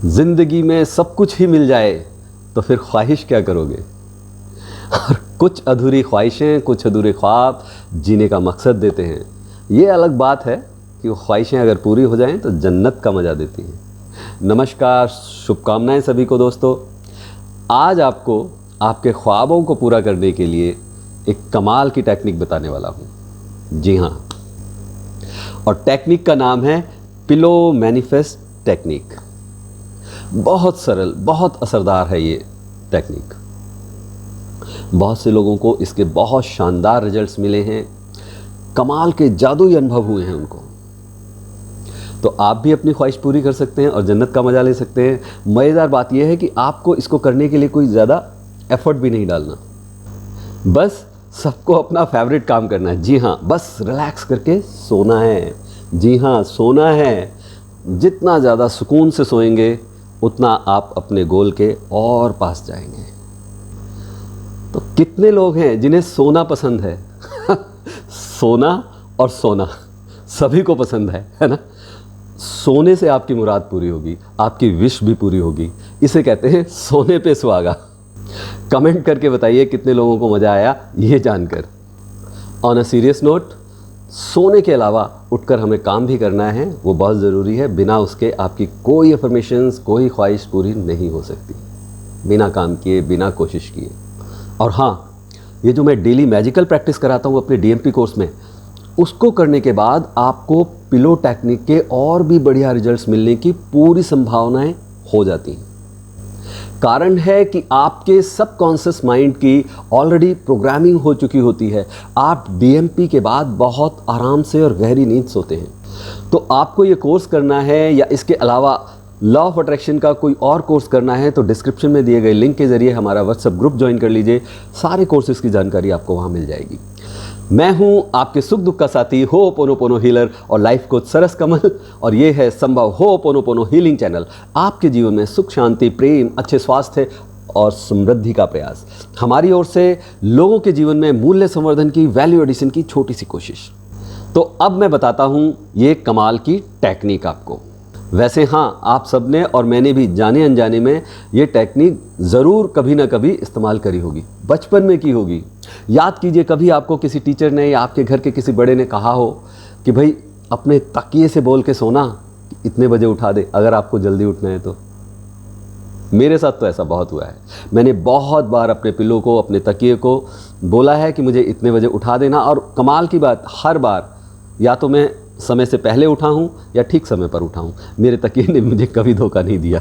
जिंदगी में सब कुछ ही मिल जाए तो फिर ख्वाहिश क्या करोगे। और कुछ अधूरी ख्वाहिशें, कुछ अधूरे ख्वाब जीने का मकसद देते हैं। ये अलग बात है कि वो ख्वाहिशें अगर पूरी हो जाएं तो जन्नत का मज़ा देती हैं। नमस्कार, शुभकामनाएं सभी को दोस्तों। आज आपको आपके ख्वाबों को पूरा करने के लिए एक कमाल की टेक्निक बताने वाला हूँ। जी हाँ, और टेक्निक का नाम है पिलो मैनिफेस्ट टेक्निक। बहुत सरल, बहुत असरदार है ये टेक्निक। बहुत से लोगों को इसके बहुत शानदार रिजल्ट्स मिले हैं, कमाल के जादुई अनुभव हुए हैं उनको। तो आप भी अपनी ख्वाहिश पूरी कर सकते हैं और जन्नत का मज़ा ले सकते हैं। मज़ेदार बात यह है कि आपको इसको करने के लिए कोई ज़्यादा एफर्ट भी नहीं डालना, बस सबको अपना फेवरेट काम करना है। जी हाँ, बस रिलैक्स करके सोना है। जी हाँ, सोना है। जितना ज़्यादा सुकून से सोएंगे उतना आप अपने गोल के और पास जाएंगे। तो कितने लोग हैं जिन्हें सोना पसंद है? सोना और सोना सभी को पसंद है ना। सोने से आपकी मुराद पूरी होगी, आपकी विश भी पूरी होगी। इसे कहते हैं सोने पे सुहागा। कमेंट करके बताइए कितने लोगों को मज़ा आया ये जानकर। ऑन अ सीरियस नोट, सोने के अलावा उठकर हमें काम भी करना है, वो बहुत ज़रूरी है। बिना उसके आपकी कोई अफर्मेशंस, कोई ख्वाहिश पूरी नहीं हो सकती, बिना काम किए, बिना कोशिश किए। और हाँ, ये जो मैं डेली मैजिकल प्रैक्टिस कराता हूँ अपने डीएमपी कोर्स में, उसको करने के बाद आपको पिलो टेक्निक के और भी बढ़िया रिजल्ट्स मिलने की पूरी संभावनाएं हो जाती हैं। कारण है कि आपके सबकॉन्शियस माइंड की ऑलरेडी प्रोग्रामिंग हो चुकी होती है। आप डीएमपी के बाद बहुत आराम से और गहरी नींद सोते हैं। तो आपको ये कोर्स करना है या इसके अलावा लॉ ऑफ अट्रैक्शन का कोई और कोर्स करना है तो डिस्क्रिप्शन में दिए गए लिंक के ज़रिए हमारा व्हाट्सएप ग्रुप ज्वाइन कर लीजिए। सारे कोर्सेज़ की जानकारी आपको वहाँ मिल जाएगी। मैं हूँ आपके सुख दुख का साथी होओपोनोपोनो हीलर और लाइफ कोच सरस कमल, और ये है संभव होओपोनोपोनो हीलिंग चैनल। आपके जीवन में सुख, शांति, प्रेम, अच्छे स्वास्थ्य और समृद्धि का प्रयास। हमारी ओर से लोगों के जीवन में मूल्य संवर्धन की, वैल्यू एडिशन की छोटी सी कोशिश। तो अब मैं बताता हूँ ये कमाल की टेक्निक आपको। वैसे हाँ, आप सबने और मैंने भी जाने अनजाने में ये टेक्निक ज़रूर कभी ना कभी इस्तेमाल करी होगी, बचपन में की होगी। याद कीजिए, कभी आपको किसी टीचर ने या आपके घर के किसी बड़े ने कहा हो कि भाई अपने तकिए से बोल के सोना, इतने बजे उठा दे अगर आपको जल्दी उठना है तो। मेरे साथ तो ऐसा बहुत हुआ है। मैंने बहुत बार अपने पिलो को, अपने तकिए को बोला है कि मुझे इतने बजे उठा देना, और कमाल की बात, हर बार या तो मैं समय से पहले उठा हूँ या ठीक समय पर उठा हूँ। मेरे तकिए ने मुझे कभी धोखा नहीं दिया।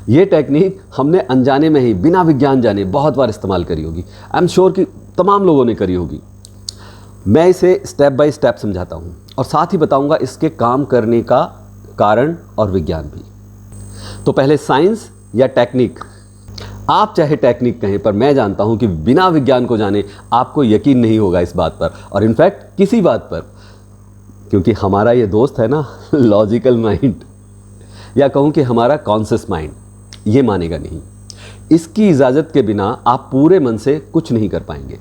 ये टेक्निक हमने अनजाने में ही, बिना विज्ञान जाने बहुत बार इस्तेमाल करी होगी। आई एम श्योर कि तमाम लोगों ने करी होगी। मैं इसे स्टेप बाय स्टेप समझाता हूँ और साथ ही बताऊँगा इसके काम करने का कारण और विज्ञान भी। तो पहले साइंस या टेक्निक, आप चाहे टेक्निक कहें, पर मैं जानता हूँ कि बिना विज्ञान को जाने आपको यकीन नहीं होगा इस बात पर, और इनफैक्ट किसी बात पर, क्योंकि हमारा ये दोस्त है ना लॉजिकल माइंड, या कहूँ कि हमारा कॉन्शियस माइंड, ये मानेगा नहीं। इसकी इजाज़त के बिना आप पूरे मन से कुछ नहीं कर पाएंगे,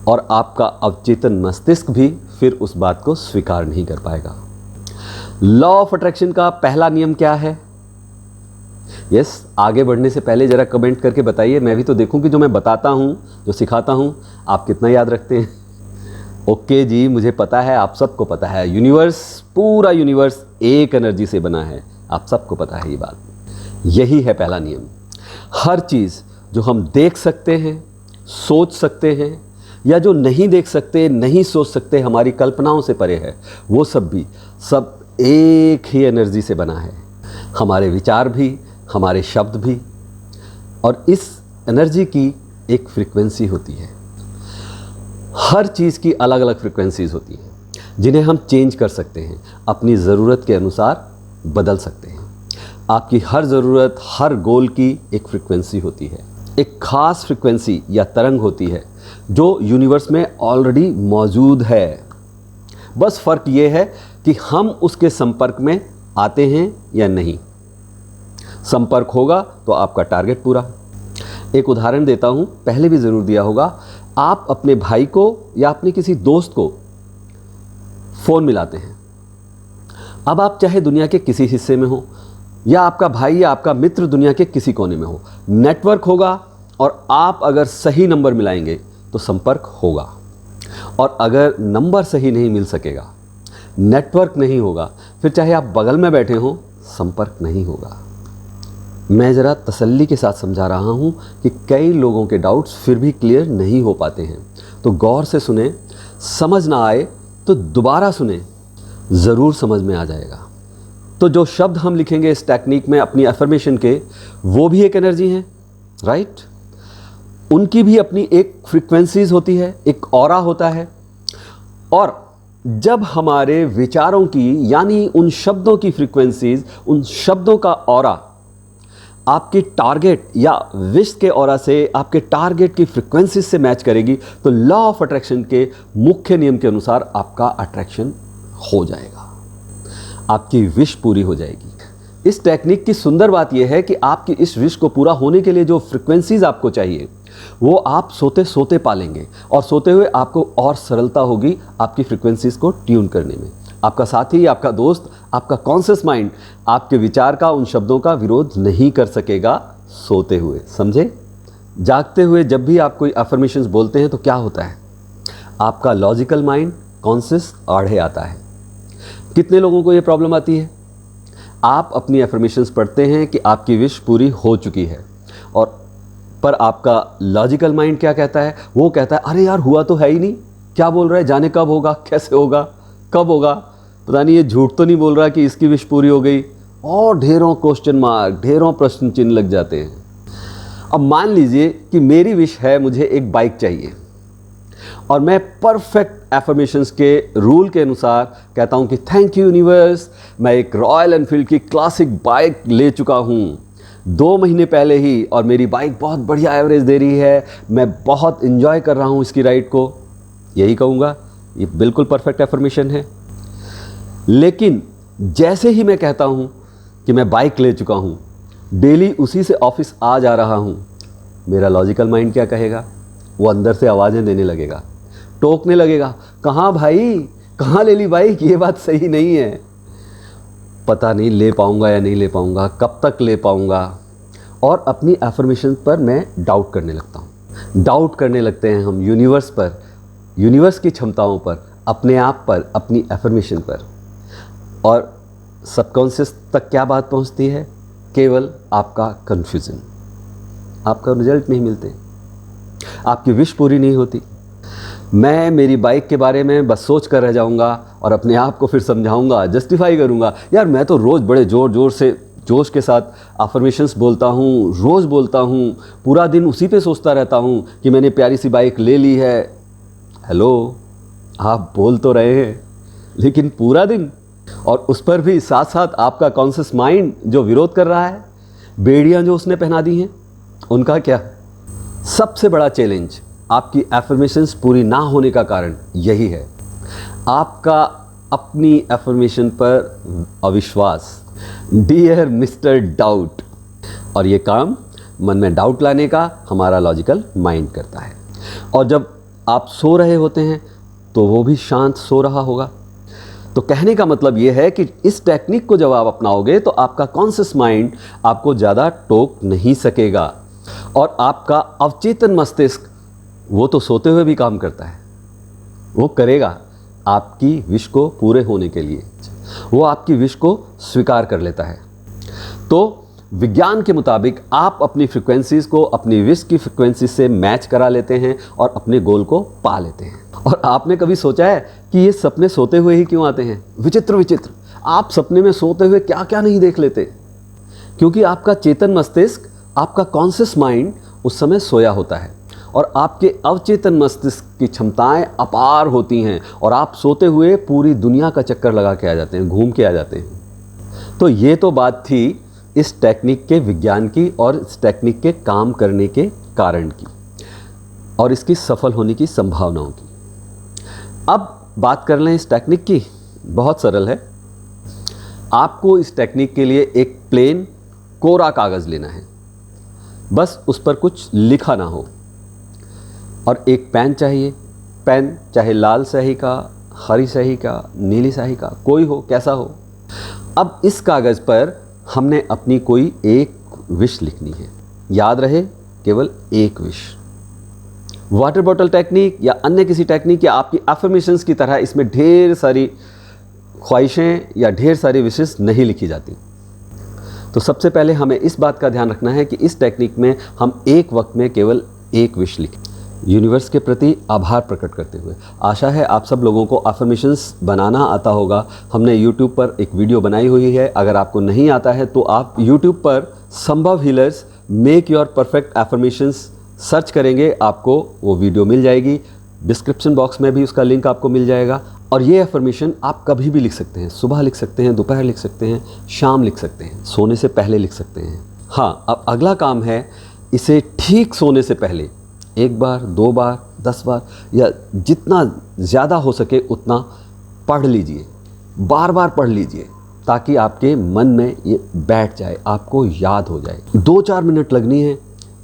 और आपका अवचेतन मस्तिष्क भी फिर उस बात को स्वीकार नहीं कर पाएगा। लॉ ऑफ अट्रैक्शन का पहला नियम क्या है? यस, आगे बढ़ने से पहले ज़रा कमेंट करके बताइए, मैं भी तो देखूं कि जो मैं बताता हूं, जो सिखाता हूं, आप कितना याद रखते हैं। ओके जी, मुझे पता है, आप सबको पता है, यूनिवर्स, पूरा यूनिवर्स एक एनर्जी से बना है। आप सबको पता है ये बात। यही है पहला नियम। हर चीज़ जो हम देख सकते हैं, सोच सकते हैं, या जो नहीं देख सकते, नहीं सोच सकते, हमारी कल्पनाओं से परे है, वो सब भी सब एक ही एनर्जी से बना है। हमारे विचार भी, हमारे शब्द भी, और इस एनर्जी की एक फ्रीक्वेंसी होती है। हर चीज़ की अलग अलग फ्रीक्वेंसीज होती हैं जिन्हें हम चेंज कर सकते हैं, अपनी ज़रूरत के अनुसार बदल सकते हैं। आपकी हर ज़रूरत, हर गोल की एक फ्रीक्वेंसी होती है, एक ख़ास फ्रीक्वेंसी या तरंग होती है जो यूनिवर्स में ऑलरेडी मौजूद है। बस फ़र्क ये है कि हम उसके संपर्क में आते हैं या नहीं। संपर्क होगा तो आपका टारगेट पूरा। एक उदाहरण देता हूँ, पहले भी ज़रूर दिया होगा। आप अपने भाई को या अपने किसी दोस्त को फ़ोन मिलाते हैं। अब आप चाहे दुनिया के किसी हिस्से में हो, या आपका भाई या आपका मित्र दुनिया के किसी कोने में हो, नेटवर्क होगा और आप अगर सही नंबर मिलाएंगे तो संपर्क होगा। और अगर नंबर सही नहीं मिल सकेगा, नेटवर्क नहीं होगा, फिर चाहे आप बगल में बैठे हों, संपर्क नहीं होगा। मैं ज़रा तसल्ली के साथ समझा रहा हूँ कि कई लोगों के डाउट्स फिर भी क्लियर नहीं हो पाते हैं, तो गौर से सुने, समझ ना आए तो दोबारा सुने, ज़रूर समझ में आ जाएगा। तो जो शब्द हम लिखेंगे इस टेक्निक में अपनी अफर्मेशन के, वो भी एक एनर्जी हैं, राइट? उनकी भी अपनी एक फ्रीक्वेंसीज होती है, एक ऑरा होता है। और जब हमारे विचारों की यानी उन शब्दों की फ्रीक्वेंसीज, उन शब्दों का ऑरा आपके टारगेट या विश के ऑरा से, आपके टारगेट की फ्रीक्वेंसीज से मैच करेगी, तो लॉ ऑफ अट्रैक्शन के मुख्य नियम के अनुसार आपका अट्रैक्शन हो जाएगा, आपकी विश पूरी हो जाएगी। इस टेक्निक की सुंदर बात यह है कि आपकी इस विश को पूरा होने के लिए जो फ्रीक्वेंसीज आपको चाहिए वो आप सोते सोते पालेंगे, और सोते हुए आपको और सरलता होगी आपकी फ्रीक्वेंसीज को ट्यून करने में। आपका साथी, आपका दोस्त, आपका कॉन्शियस माइंड आपके विचार का, उन शब्दों का विरोध नहीं कर सकेगा सोते हुए, समझे? जागते हुए जब भी आप कोई अफर्मेशंस बोलते हैं तो क्या होता है, आपका लॉजिकल माइंड, कॉन्शियस आड़े आता है। कितने लोगों को ये प्रॉब्लम आती है? आप अपनी अफर्मेशंस पढ़ते हैं कि आपकी विश पूरी हो चुकी है, और पर आपका लॉजिकल माइंड क्या कहता है? वो कहता है अरे यार हुआ तो है ही नहीं, क्या बोल रहा है, जाने कब होगा, कैसे होगा, कब होगा, पता नहीं ये झूठ तो नहीं बोल रहा कि इसकी विश पूरी हो गई, और ढेरों क्वेश्चन मार्क, ढेरों प्रश्न चिन्ह लग जाते हैं। अब मान लीजिए कि मेरी विश है, मुझे एक बाइक चाहिए, और मैं परफेक्ट एफर्मेशंस के रूल के अनुसार कहता हूं कि थैंक यू यूनिवर्स, मैं एक रॉयल एनफील्ड की क्लासिक बाइक ले चुका हूं 2 महीने पहले ही, और मेरी बाइक बहुत बढ़िया एवरेज दे रही है, मैं बहुत इंजॉय कर रहा हूं इसकी राइड को। यही कहूँगा, ये बिल्कुल परफेक्ट एफर्मेशन है। लेकिन जैसे ही मैं कहता हूं कि मैं बाइक ले चुका हूं, डेली उसी से ऑफिस आ जा रहा हूं, मेरा लॉजिकल माइंड क्या कहेगा? वो अंदर से आवाज़ें देने लगेगा, टोकने लगेगा, कहाँ भाई, कहाँ ले ली बाइक, ये बात सही नहीं है, पता नहीं ले पाऊंगा या नहीं ले पाऊंगा, कब तक ले पाऊंगा। और अपनी एफर्मेशन पर मैं डाउट करने लगता हूँ। डाउट करने लगते हैं हम यूनिवर्स पर, यूनिवर्स की क्षमताओं पर, अपने आप पर, अपनी एफर्मेशन पर। और सबकॉन्शियस तक क्या बात पहुँचती है? केवल आपका कन्फ्यूज़न, आपका रिजल्ट नहीं मिलते, आपकी विश पूरी नहीं होती। मैं मेरी बाइक के बारे में बस सोच कर रह जाऊंगा और अपने आप को फिर समझाऊंगा, जस्टिफाई करूंगा, यार मैं तो रोज़ बड़े ज़ोर से जोश के साथ अफर्मेशंस बोलता हूँ, रोज़ बोलता हूँ, पूरा दिन उसी पे सोचता रहता हूँ कि मैंने प्यारी सी बाइक ले ली है। हेलो, आप बोल तो रहे हैं, लेकिन पूरा दिन, और उस पर भी साथ साथ आपका कॉन्शियस माइंड जो विरोध कर रहा है, बेड़ियाँ जो उसने पहना दी हैं, उनका क्या? सबसे बड़ा चैलेंज आपकी एफर्मेशंस पूरी ना होने का कारण यही है, आपका अपनी एफर्मेशन पर अविश्वास। डियर मिस्टर डाउट, और ये काम मन में डाउट लाने का हमारा लॉजिकल माइंड करता है। और जब आप सो रहे होते हैं तो वो भी शांत सो रहा होगा। तो कहने का मतलब ये है कि इस टेक्निक को जब आप अपनाओगे तो आपका कॉन्शियस माइंड आपको ज़्यादा टोक नहीं सकेगा, और आपका अवचेतन मस्तिष्क वो तो सोते हुए भी काम करता है, वो करेगा आपकी विश को पूरे होने के लिए, वो आपकी विश को स्वीकार कर लेता है। तो विज्ञान के मुताबिक आप अपनी फ्रीक्वेंसीज को अपनी विश की फ्रीक्वेंसी से मैच करा लेते हैं और अपने गोल को पा लेते हैं। और आपने कभी सोचा है कि ये सपने सोते हुए ही क्यों आते हैं? विचित्र विचित्र, आप सपने में सोते हुए क्या क्या नहीं देख लेते, क्योंकि आपका चेतन मस्तिष्क, आपका कॉन्शियस माइंड उस समय सोया होता है, और आपके अवचेतन मस्तिष्क की क्षमताएं अपार होती हैं, और आप सोते हुए पूरी दुनिया का चक्कर लगा के आ जाते हैं, घूम के आ जाते हैं। तो ये तो बात थी इस टेक्निक के विज्ञान की, और इस टेक्निक के काम करने के कारण की, और इसकी सफल होने की संभावनाओं की। अब बात कर लें इस टेक्निक की। बहुत सरल है। आपको इस टेक्निक के लिए एक प्लेन कोरा कागज़ लेना है, बस उस पर कुछ लिखा ना हो, और एक पेन चाहिए। पेन चाहे लाल स्याही का, हरी स्याही का, नीली स्याही का, कोई हो, कैसा हो। अब इस कागज़ पर हमने अपनी कोई एक विश लिखनी है। याद रहे, केवल एक विश। वाटर बॉटल टेक्निक या अन्य किसी टेक्निक या आपकी अफर्मेशंस की तरह इसमें ढेर सारी ख्वाहिशें या ढेर सारी विशेस नहीं लिखी जाती। तो सबसे पहले हमें इस बात का ध्यान रखना है कि इस टेक्निक में हम एक वक्त में केवल एक विश लिखें, यूनिवर्स के प्रति आभार प्रकट करते हुए। आशा है आप सब लोगों को अफर्मेशंस बनाना आता होगा। हमने YouTube पर एक वीडियो बनाई हुई है, अगर आपको नहीं आता है तो आप YouTube पर संभव healers make your perfect affirmations search करेंगे, आपको वो वीडियो मिल जाएगी। डिस्क्रिप्शन बॉक्स में भी उसका लिंक आपको मिल जाएगा। और ये अफर्मेशन आप कभी भी लिख सकते हैं, सुबह लिख सकते हैं, दोपहर लिख सकते हैं, शाम लिख सकते हैं, सोने से पहले लिख सकते हैं। हाँ, अब अगला काम है इसे ठीक सोने से पहले 1 बार, 2 बार, 10 बार या जितना ज़्यादा हो सके उतना पढ़ लीजिए, बार बार पढ़ लीजिए, ताकि आपके मन में ये बैठ जाए, आपको याद हो जाए। 2-4 मिनट लगनी है।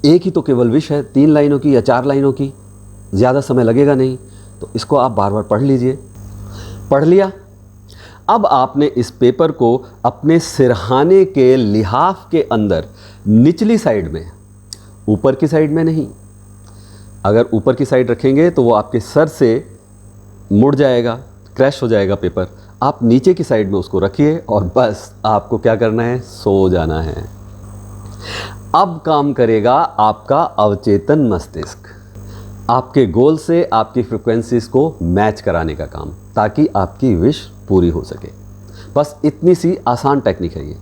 एक ही तो केवल विश है, 3 लाइनों की या 4 लाइनों की, ज़्यादा समय लगेगा नहीं। तो इसको आप बार बार पढ़ लीजिए। पढ़ लिया, अब आपने इस पेपर को अपने सिरहाने के लिहाफ के अंदर निचली साइड में, ऊपर की साइड में नहीं। अगर ऊपर की साइड रखेंगे तो वो आपके सर से मुड़ जाएगा, क्रैश हो जाएगा पेपर। आप नीचे की साइड में उसको रखिए और बस आपको क्या करना है, सो जाना है। अब काम करेगा आपका अवचेतन मस्तिष्क, आपके गोल से आपकी फ्रीक्वेंसीज को मैच कराने का काम, ताकि आपकी विश पूरी हो सके। बस इतनी सी आसान टेक्निक है ये।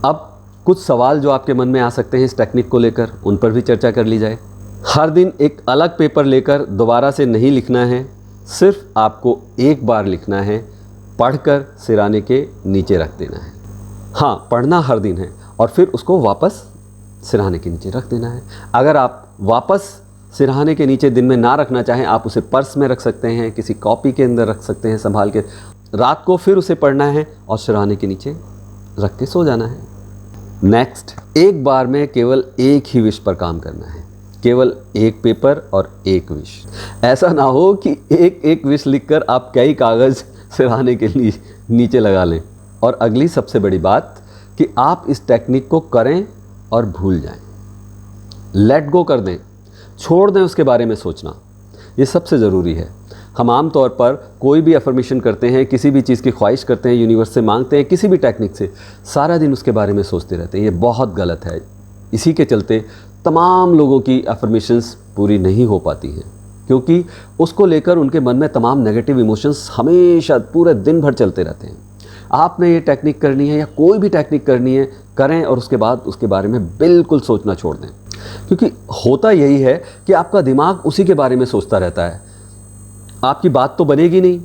अब कुछ सवाल जो आपके मन में आ सकते हैं इस टेक्निक को लेकर, उन पर भी चर्चा कर ली जाए। हर दिन एक अलग पेपर लेकर दोबारा से नहीं लिखना है, सिर्फ आपको एक बार लिखना है, पढ़कर सिराने के नीचे रख देना है। हाँ, पढ़ना हर दिन है और फिर उसको वापस सिरहाने के नीचे रख देना है। अगर आप वापस सिरहाने के नीचे दिन में ना रखना चाहें, आप उसे पर्स में रख सकते हैं, किसी कॉपी के अंदर रख सकते हैं संभाल के। रात को फिर उसे पढ़ना है और सिरहाने के नीचे रख के सो जाना है। नेक्स्ट, एक बार में केवल एक ही विश पर काम करना है, केवल एक पेपर और एक विश। ऐसा ना हो कि एक एक विश लिखकर आप कई कागज़ सिरहाने के लिए नीचे लगा लें। और अगली सबसे बड़ी बात कि आप इस टेक्निक को करें और भूल जाएं, लेट गो कर दें, छोड़ दें उसके बारे में सोचना। ये सबसे ज़रूरी है। हम आम तौर पर कोई भी अफर्मेशन करते हैं, किसी भी चीज़ की ख्वाहिश करते हैं, यूनिवर्स से मांगते हैं, किसी भी टेक्निक से, सारा दिन उसके बारे में सोचते रहते हैं। ये बहुत गलत है। इसी के चलते तमाम लोगों की अफर्मेशंस पूरी नहीं हो पाती हैं, क्योंकि उसको लेकर उनके मन में तमाम नेगेटिव इमोशंस हमेशा पूरे दिन भर चलते रहते हैं। आपने ये टेक्निक करनी है या कोई भी टेक्निक करनी है, करें और उसके बाद उसके बारे में बिल्कुल सोचना छोड़ दें। क्योंकि होता यही है कि आपका दिमाग उसी के बारे में सोचता रहता है। आपकी बात तो बनेगी नहीं,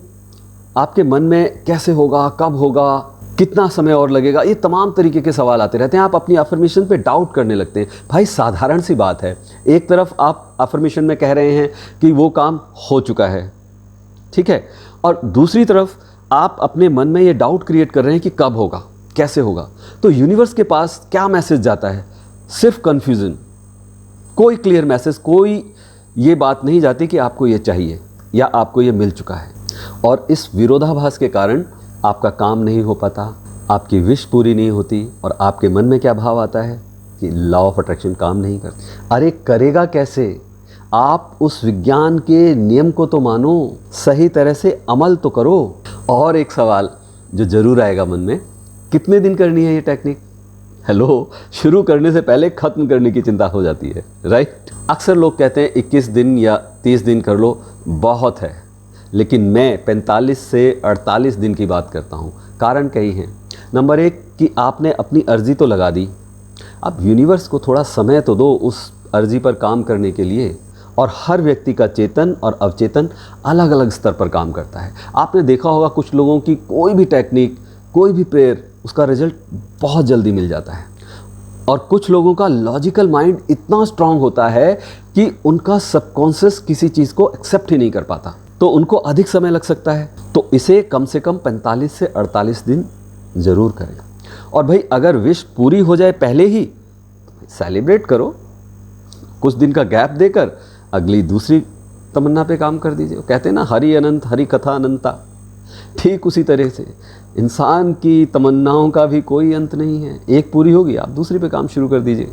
आपके मन में कैसे होगा, कब होगा, कितना समय और लगेगा, ये तमाम तरीके के सवाल आते रहते हैं। आप अपनी अफर्मेशन पे डाउट करने लगते हैं। भाई साधारण सी बात है, एक तरफ आप अफर्मेशन में कह रहे हैं कि वो काम हो चुका है, ठीक है, और दूसरी तरफ आप अपने मन में ये डाउट क्रिएट कर रहे हैं कि कब होगा, कैसे होगा। तो यूनिवर्स के पास क्या मैसेज जाता है? सिर्फ कन्फ्यूज़न, कोई क्लियर मैसेज, कोई ये बात नहीं जाती कि आपको ये चाहिए या आपको ये मिल चुका है। और इस विरोधाभास के कारण आपका काम नहीं हो पाता, आपकी विश पूरी नहीं होती और आपके मन में क्या भाव आता है कि लॉ ऑफ अट्रैक्शन काम नहीं करता। अरे करेगा कैसे? आप उस विज्ञान के नियम को तो मानो, सही तरह से अमल तो करो। और एक सवाल जो ज़रूर आएगा मन में, कितने दिन करनी है ये टेक्निक? हेलो, शुरू करने से पहले ख़त्म करने की चिंता हो जाती है, राइट? अक्सर लोग कहते हैं 21 दिन या 30 दिन कर लो, बहुत है। लेकिन मैं 45 से 48 दिन की बात करता हूँ। कारण कई हैं। नंबर 1 कि आपने अपनी अर्जी तो लगा दी, अब यूनिवर्स को थोड़ा समय तो दो उस अर्जी पर काम करने के लिए। और हर व्यक्ति का चेतन और अवचेतन अलग अलग स्तर पर काम करता है। आपने देखा होगा कुछ लोगों की कोई भी टेक्निक, कोई भी प्रेयर, उसका रिजल्ट बहुत जल्दी मिल जाता है। और कुछ लोगों का लॉजिकल माइंड इतना स्ट्रांग होता है कि उनका सबकॉन्शियस किसी चीज़ को एक्सेप्ट ही नहीं कर पाता, तो उनको अधिक समय लग सकता है। तो इसे कम से कम 45 से 48 दिन ज़रूर करें। और भाई अगर विश पूरी हो जाए पहले ही, तो सेलिब्रेट करो, कुछ दिन का गैप देकर अगली दूसरी तमन्ना पे काम कर दीजिए। कहते हैं ना, हरि अनंत हरि कथा अनंता। ठीक उसी तरह से इंसान की तमन्नाओं का भी कोई अंत नहीं है, एक पूरी होगी आप दूसरी पे काम शुरू कर दीजिए।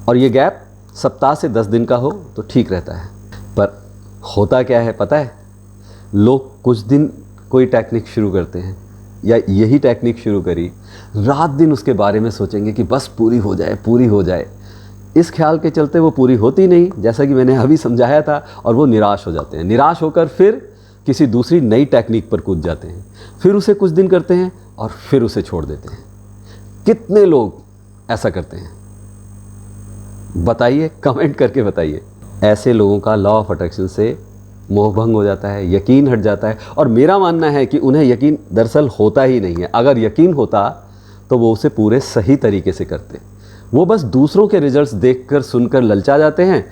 और ये गैप सप्ताह से 10 दिन का हो तो ठीक रहता है। पर होता क्या है पता है, लोग कुछ दिन कोई टेक्निक शुरू करते हैं या यही टेक्निक शुरू करी, रात दिन उसके बारे में सोचेंगे कि बस पूरी हो जाए, पूरी हो जाए। इस ख्याल के चलते वो पूरी होती नहीं, जैसा कि मैंने अभी समझाया था, और वो निराश हो जाते हैं। निराश होकर फिर किसी दूसरी नई टेक्निक पर कूद जाते हैं, फिर उसे कुछ दिन करते हैं और फिर उसे छोड़ देते हैं। कितने लोग ऐसा करते हैं बताइए, कमेंट करके बताइए। ऐसे लोगों का लॉ ऑफ अट्रैक्शन से मोहभंग हो जाता है, यकीन हट जाता है। और मेरा मानना है कि उन्हें यकीन दरअसल होता ही नहीं है। अगर यकीन होता तो वो उसे पूरे सही तरीके से करते। वो बस दूसरों के रिजल्ट्स देखकर सुनकर ललचा जाते हैं,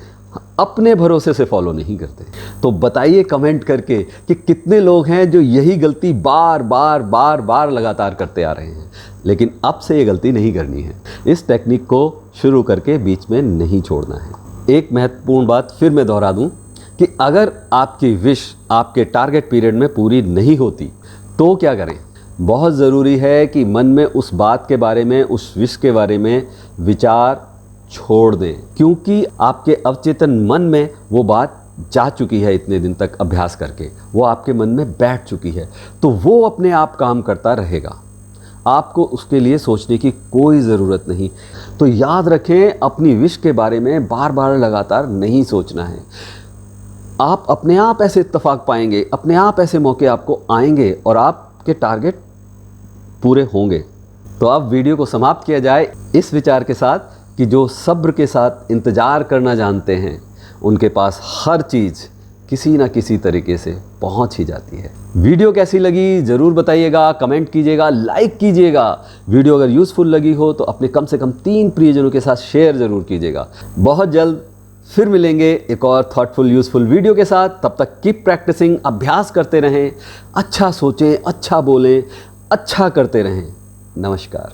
अपने भरोसे से फॉलो नहीं करते। तो बताइए कमेंट करके कि कितने लोग हैं जो यही गलती बार बार लगातार करते आ रहे हैं। लेकिन अब से ये गलती नहीं करनी है। इस टेक्निक को शुरू करके बीच में नहीं छोड़ना है। एक महत्वपूर्ण बात फिर मैं दोहरा दूं कि अगर आपकी विश आपके टारगेट पीरियड में पूरी नहीं होती तो क्या करें। बहुत ज़रूरी है कि मन में उस बात के बारे में, उस विश के बारे में विचार छोड़ दें, क्योंकि आपके अवचेतन मन में वो बात जा चुकी है। इतने दिन तक अभ्यास करके वो आपके मन में बैठ चुकी है, तो वो अपने आप काम करता रहेगा। आपको उसके लिए सोचने की कोई ज़रूरत नहीं। तो याद रखें, अपनी विश के बारे में बार बार लगातार नहीं सोचना है। आप अपने आप ऐसे इत्तेफाक पाएंगे, अपने आप ऐसे मौके आपको आएंगे और आपके टारगेट पूरे होंगे। तो अब वीडियो को समाप्त किया जाए इस विचार के साथ कि जो सब्र के साथ इंतज़ार करना जानते हैं उनके पास हर चीज़ किसी ना किसी तरीके से पहुंच ही जाती है। वीडियो कैसी लगी ज़रूर बताइएगा, कमेंट कीजिएगा, लाइक कीजिएगा। वीडियो अगर यूज़फुल लगी हो तो अपने कम से कम 3 प्रियजनों के साथ शेयर ज़रूर कीजिएगा। बहुत जल्द फिर मिलेंगे एक और थॉटफुल यूज़फुल वीडियो के साथ। तब तक कीप प्रैक्टिसिंग, अभ्यास करते रहें, अच्छा सोचें, अच्छा बोलें, अच्छा करते रहें। नमस्कार।